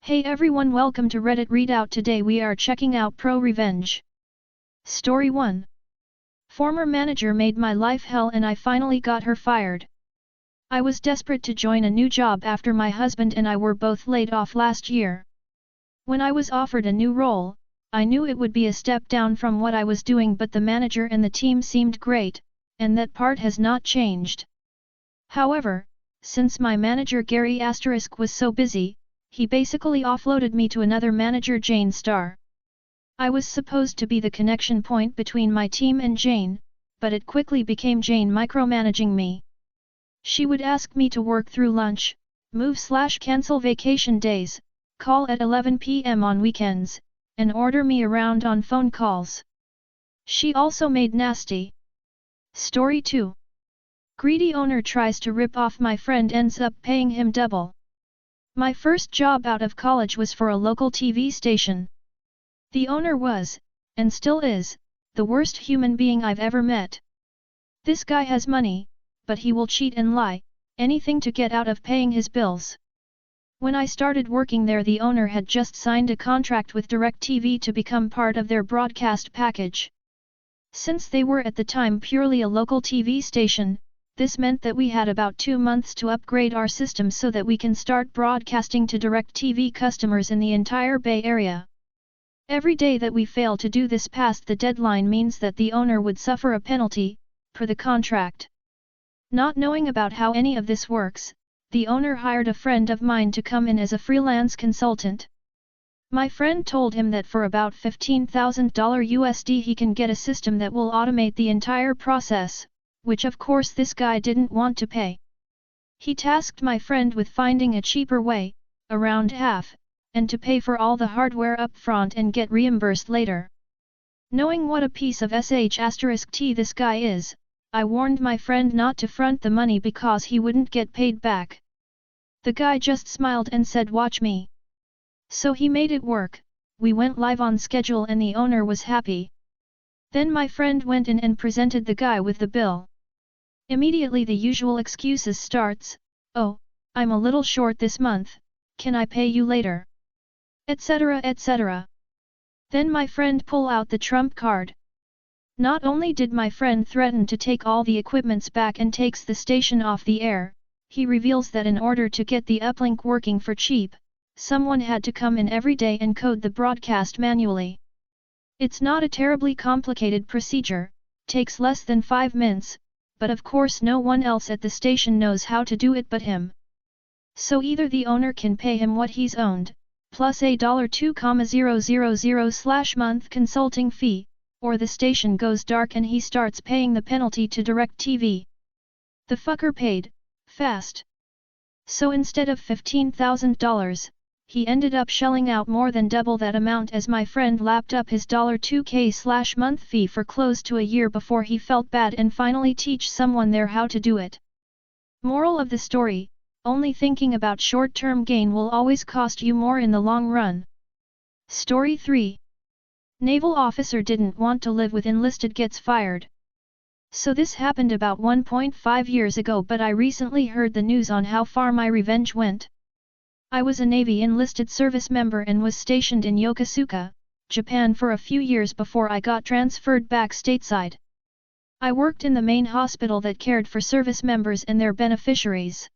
Hey everyone, welcome to Reddit Readout. Today we are checking out ProRevenge. Story 1. Former manager made my life hell and I finally got her fired. I was desperate to join a new job after my husband and I were both laid off last year. When I was offered a new role, I knew it would be a step down from what I was doing, but the manager and the team seemed great, and that part has not changed. However, since my manager Gary was so busy, he basically offloaded me to another manager, Jane Starr. I was supposed to be the connection point between my team and Jane, but it quickly became Jane micromanaging me. She would ask me to work through lunch, move/cancel vacation days, call at 11 p.m. on weekends, and order me around on phone calls. She also made nasty. Story 2. Greedy owner tries to rip off my friend, ends up paying him double. My first job out of college was for a local TV station. The owner was, and still is, the worst human being I've ever met. This guy has money, but he will cheat and lie, anything to get out of paying his bills. When I started working there, the owner had just signed a contract with DirecTV to become part of their broadcast package. Since they were at the time purely a local TV station, this meant that we had about 2 months to upgrade our system so that we can start broadcasting to DirecTV customers in the entire Bay Area. Every day that we fail to do this past the deadline means that the owner would suffer a penalty, per the contract. Not knowing about how any of this works, the owner hired a friend of mine to come in as a freelance consultant. My friend told him that for about $15,000 he can get a system that will automate the entire process, which of course this guy didn't want to pay. He tasked my friend with finding a cheaper way, around half, and to pay for all the hardware up front and get reimbursed later. Knowing what a piece of sh*t this guy is, I warned my friend not to front the money because he wouldn't get paid back. The guy just smiled and said, "Watch me." So he made it work, we went live on schedule and the owner was happy. Then my friend went in and presented the guy with the bill. Immediately the usual excuses starts, "Oh, I'm a little short this month, can I pay you later?" etc. etc. Then my friend pull out the trump card. Not only did my friend threaten to take all the equipments back and takes the station off the air, he reveals that in order to get the uplink working for cheap, someone had to come in every day and code the broadcast manually. It's not a terribly complicated procedure, takes less than 5 minutes, but of course no one else at the station knows how to do it but him. So either the owner can pay him what he's owed, plus a $2,000/month consulting fee, or the station goes dark and he starts paying the penalty to DirecTV. The fucker paid, fast. So instead of $15,000, he ended up shelling out more than double that amount as my friend lapped up his $2K/month fee for close to a year before he felt bad and finally teach someone there how to do it. Moral of the story, only thinking about short-term gain will always cost you more in the long run. Story 3. Naval officer didn't want to live with enlisted gets fired. So this happened about 1.5 years ago, but I recently heard the news on how far my revenge went. I was a Navy enlisted service member and was stationed in Yokosuka, Japan for a few years before I got transferred back stateside. I worked in the main hospital that cared for service members and their beneficiaries.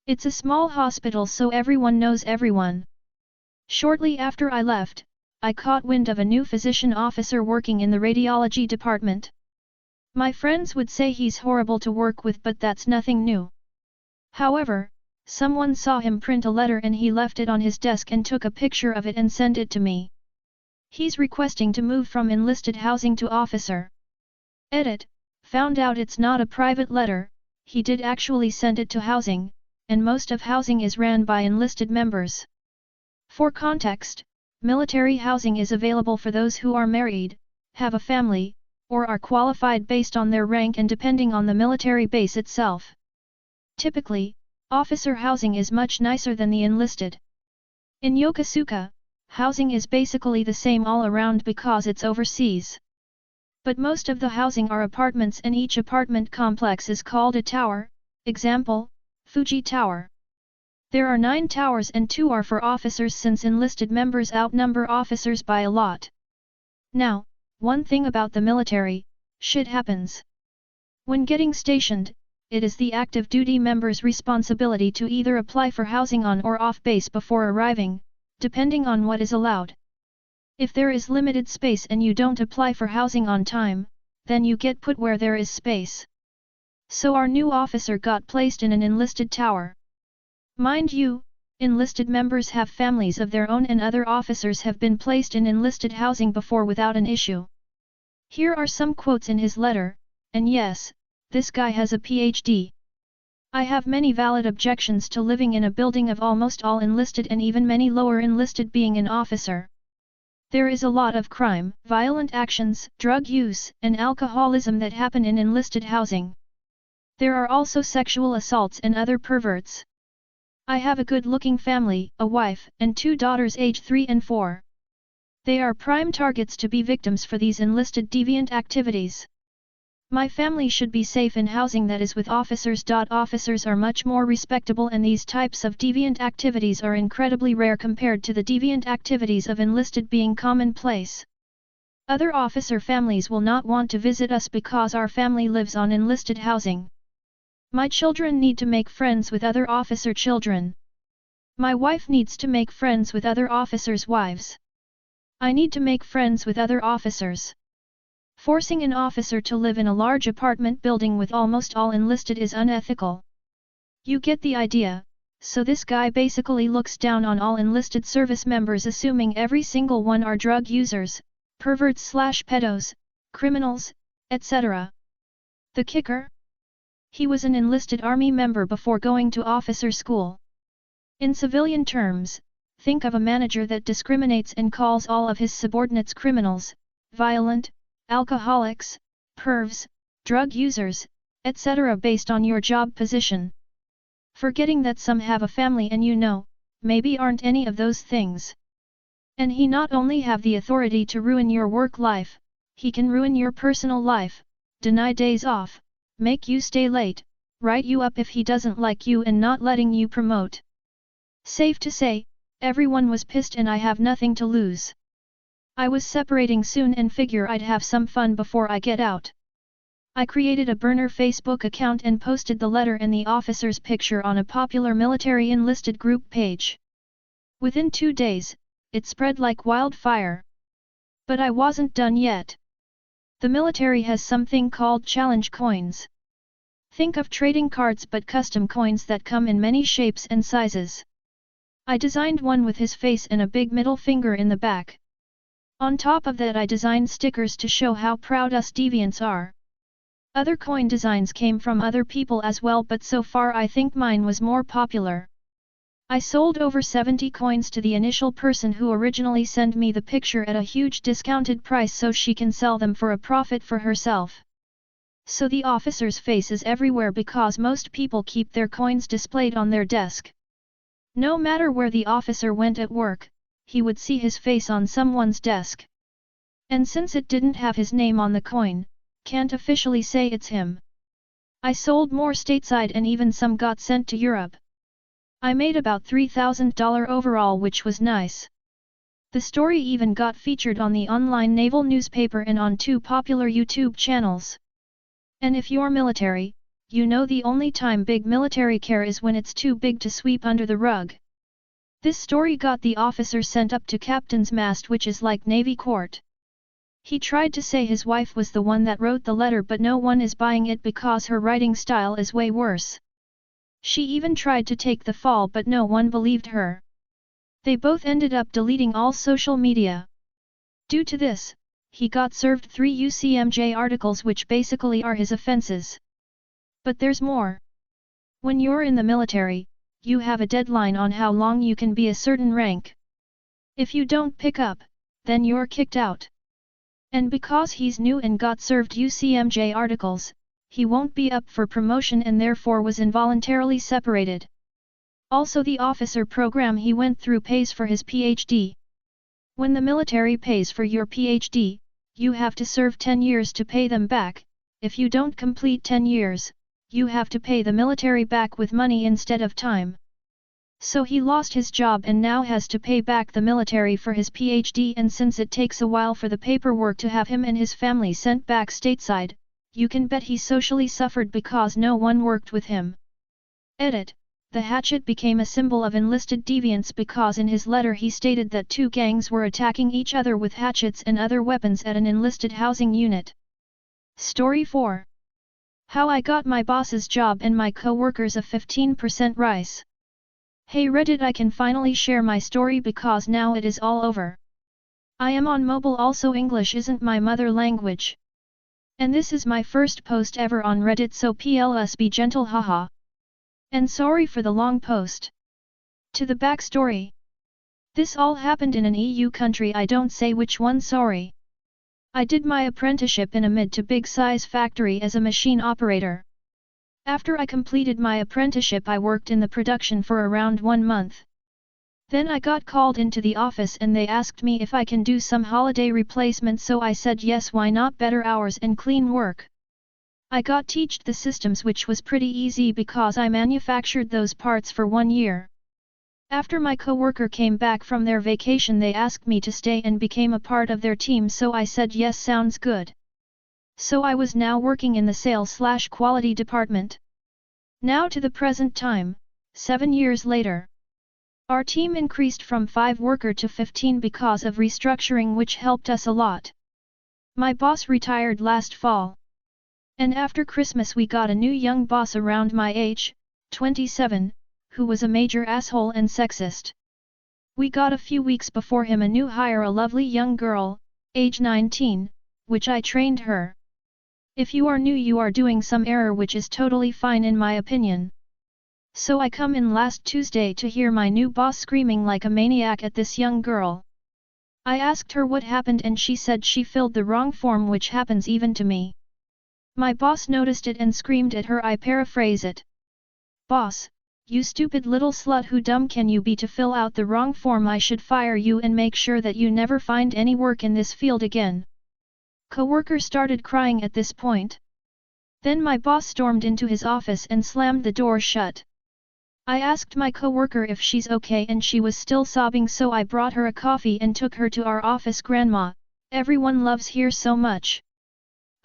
It's a small hospital so everyone knows everyone. Shortly after I left, I caught wind of a new physician officer working in the radiology department. My friends would say he's horrible to work with, but that's nothing new. However, someone saw him print a letter and he left it on his desk and took a picture of it and sent it to me. He's requesting to move from enlisted housing to officer. Edit, found out it's not a private letter, he did actually send it to housing, and most of housing is ran by enlisted members. For context, military housing is available for those who are married, have a family, or are qualified based on their rank and depending on the military base itself. Typically, officer housing is much nicer than the enlisted. In Yokosuka, housing is basically the same all around because it's overseas. But most of the housing are apartments and each apartment complex is called a tower, example, Fuji Tower. There are 9 towers and 2 are for officers since enlisted members outnumber officers by a lot. Now, one thing about the military, shit happens. When getting stationed, it is the active duty member's responsibility to either apply for housing on or off base before arriving, depending on what is allowed. If there is limited space and you don't apply for housing on time, then you get put where there is space. So our new officer got placed in an enlisted tower. Mind you, enlisted members have families of their own and other officers have been placed in enlisted housing before without an issue. Here are some quotes in his letter, and yes, this guy has a PhD. I have many valid objections to living in a building of almost all enlisted and even many lower enlisted being an officer. There is a lot of crime, violent actions, drug use, and alcoholism that happen in enlisted housing. There are also sexual assaults and other perverts. I have a good-looking family, a wife, and 2 daughters aged 3 and 4. They are prime targets to be victims for these enlisted deviant activities. My family should be safe in housing that is with officers. Officers are much more respectable and these types of deviant activities are incredibly rare compared to the deviant activities of enlisted being commonplace. Other officer families will not want to visit us because our family lives on enlisted housing. My children need to make friends with other officer children. My wife needs to make friends with other officers' wives. I need to make friends with other officers. Forcing an officer to live in a large apartment building with almost all enlisted is unethical. You get the idea, so this guy basically looks down on all enlisted service members assuming every single one are drug users, perverts/pedos, criminals, etc. The kicker? He was an enlisted army member before going to officer school. In civilian terms, think of a manager that discriminates and calls all of his subordinates criminals, violent, alcoholics, pervs, drug users, etc. based on your job position. Forgetting that some have a family and maybe aren't any of those things. And he not only have the authority to ruin your work life, he can ruin your personal life, deny days off, make you stay late, write you up if he doesn't like you and not letting you promote. Safe to say, everyone was pissed and I have nothing to lose. I was separating soon and figure I'd have some fun before I get out. I created a burner Facebook account and posted the letter and the officer's picture on a popular military enlisted group page. Within 2 days, it spread like wildfire. But I wasn't done yet. The military has something called challenge coins. Think of trading cards but custom coins that come in many shapes and sizes. I designed one with his face and a big middle finger in the back. On top of that I designed stickers to show how proud us deviants are. Other coin designs came from other people as well but so far I think mine was more popular. I sold over 70 coins to the initial person who originally sent me the picture at a huge discounted price so she can sell them for a profit for herself. So the officer's face is everywhere because most people keep their coins displayed on their desk. No matter where the officer went at work, he would see his face on someone's desk. And since it didn't have his name on the coin, can't officially say it's him. I sold more stateside and even some got sent to Europe. I made about $3,000 overall, which was nice. The story even got featured on the online naval newspaper and on 2 popular YouTube channels. And if you're military, you know the only time big military care is when it's too big to sweep under the rug. This story got the officer sent up to captain's mast, which is like Navy court. He tried to say his wife was the one that wrote the letter but no one is buying it because her writing style is way worse. She even tried to take the fall but no one believed her. They both ended up deleting all social media. Due to this, he got served 3 UCMJ articles which basically are his offenses. But there's more. When you're in the military, you have a deadline on how long you can be a certain rank. If you don't pick up, then you're kicked out. And because he's new and got served UCMJ articles, he won't be up for promotion and therefore was involuntarily separated. Also the officer program he went through pays for his PhD. When the military pays for your PhD, you have to serve 10 years to pay them back. If you don't complete 10 years, you have to pay the military back with money instead of time. So he lost his job and now has to pay back the military for his PhD, and since it takes a while for the paperwork to have him and his family sent back stateside, you can bet he socially suffered because no one worked with him. Edit. The hatchet became a symbol of enlisted deviance because in his letter he stated that two gangs were attacking each other with hatchets and other weapons at an enlisted housing unit. Story 4. How I got my boss's job and my co-workers a 15% rise. Hey Reddit, I can finally share my story because now it is all over. I am on mobile, also English isn't my mother language. And this is my first post ever on Reddit, so please be gentle, haha. And sorry for the long post. To the backstory. This all happened in an EU country, I don't say which one, sorry. I did my apprenticeship in a mid to big size factory as a machine operator. After I completed my apprenticeship I worked in the production for around 1 month. Then I got called into the office and they asked me if I can do some holiday replacement, so I said yes, why not, better hours and clean work. I got teached the systems, which was pretty easy because I manufactured those parts for 1 year. After my coworker came back from their vacation they asked me to stay and became a part of their team, so I said yes, sounds good. So I was now working in the sales/quality department. Now to the present time, 7 years later. Our team increased from 5 worker to 15 because of restructuring, which helped us a lot. My boss retired last fall. And after Christmas we got a new young boss around my age, 27, who was a major asshole and sexist. We got a few weeks before him a new hire, a lovely young girl, age 19, which I trained her. If you are new you are doing some error, which is totally fine in my opinion. So I come in last Tuesday to hear my new boss screaming like a maniac at this young girl. I asked her what happened and she said she filled the wrong form, which happens even to me. My boss noticed it and screamed at her, I paraphrase it. Boss, you stupid little slut, who dumb can you be to fill out the wrong form? I should fire you and make sure that you never find any work in this field again. Coworker started crying at this point. Then my boss stormed into his office and slammed the door shut. I asked my coworker if she's okay and she was still sobbing, so I brought her a coffee and took her to our office. Grandma, everyone loves here so much.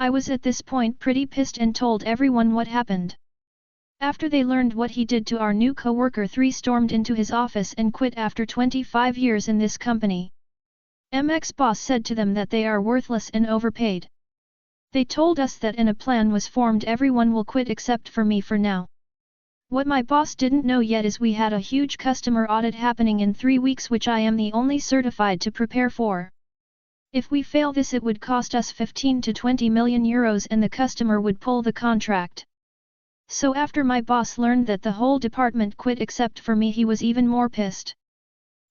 I was at this point pretty pissed and told everyone what happened. After they learned what he did to our new coworker, 3 stormed into his office and quit after 25 years in this company. MX boss said to them that they are worthless and overpaid. They told us that a plan was formed, everyone will quit except for me for now. What my boss didn't know yet is we had a huge customer audit happening in 3 weeks, which I am the only certified to prepare for. If we fail this it would cost us 15 to 20 million euros and the customer would pull the contract. So after my boss learned that the whole department quit except for me, he was even more pissed.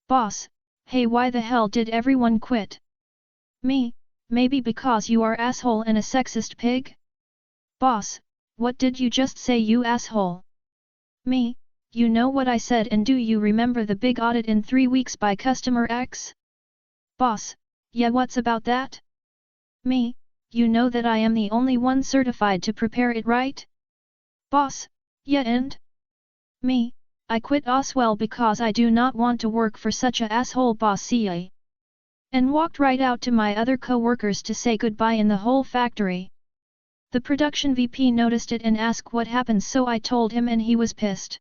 Boss, hey, why the hell did everyone quit? Me, maybe because you are asshole and a sexist pig? Boss, what did you just say, you asshole? Me, you know what I said, and do you remember the big audit in 3 weeks by customer X? Boss, yeah, what's about that? Me, you know that I am the only one certified to prepare it, right? Boss, yeah, and? Me, I quit Oswell because I do not want to work for such a asshole boss, CA. And walked right out to my other co-workers to say goodbye in the whole factory. The production VP noticed it and asked what happened, so I told him and he was pissed.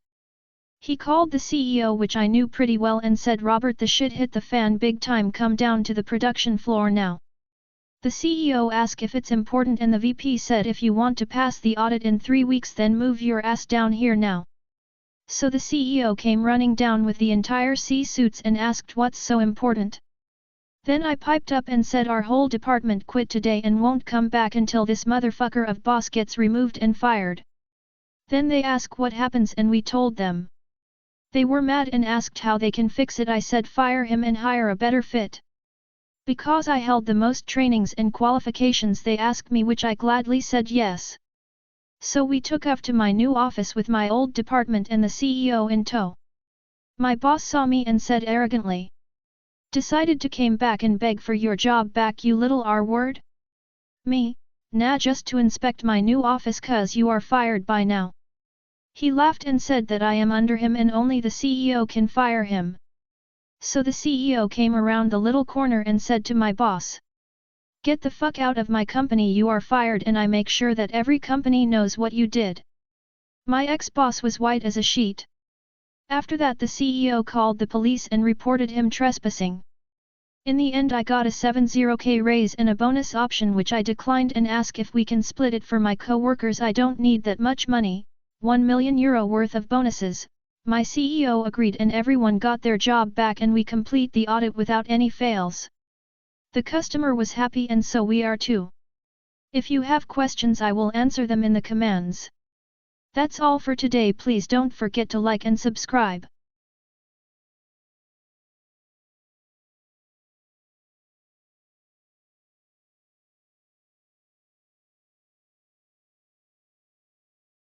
He called the CEO, which I knew pretty well, and said, Robert, the shit hit the fan big time, come down to the production floor now. The CEO asked if it's important and the VP said, if you want to pass the audit in 3 weeks then move your ass down here now. So the CEO came running down with the entire C-suits and asked what's so important. Then I piped up and said our whole department quit today and won't come back until this motherfucker of boss gets removed and fired. Then they asked what happens and we told them. They were mad and asked how they can fix it. I said fire him and hire a better fit. Because I held the most trainings and qualifications, they asked me, which I gladly said yes. So we took off to my new office with my old department and the CEO in tow. My boss saw me and said arrogantly, decided to came back and beg for your job back, you little R-word? Me, nah, just to inspect my new office cause you are fired by now. He laughed and said that I am under him and only the CEO can fire him. So the CEO came around the little corner and said to my boss, "Get the fuck out of my company, you are fired, and I make sure that every company knows what you did." My ex-boss was white as a sheet. After that the CEO called the police and reported him trespassing. In the end I got a 70k raise and a bonus option which I declined and asked if we can split it for my co-workers. I don't need that much money, 1 million euro worth of bonuses. My CEO agreed and everyone got their job back and we complete the audit without any fails. The customer was happy and so we are too. If you have questions I will answer them in the commands. That's all for today. Please don't forget to like and subscribe.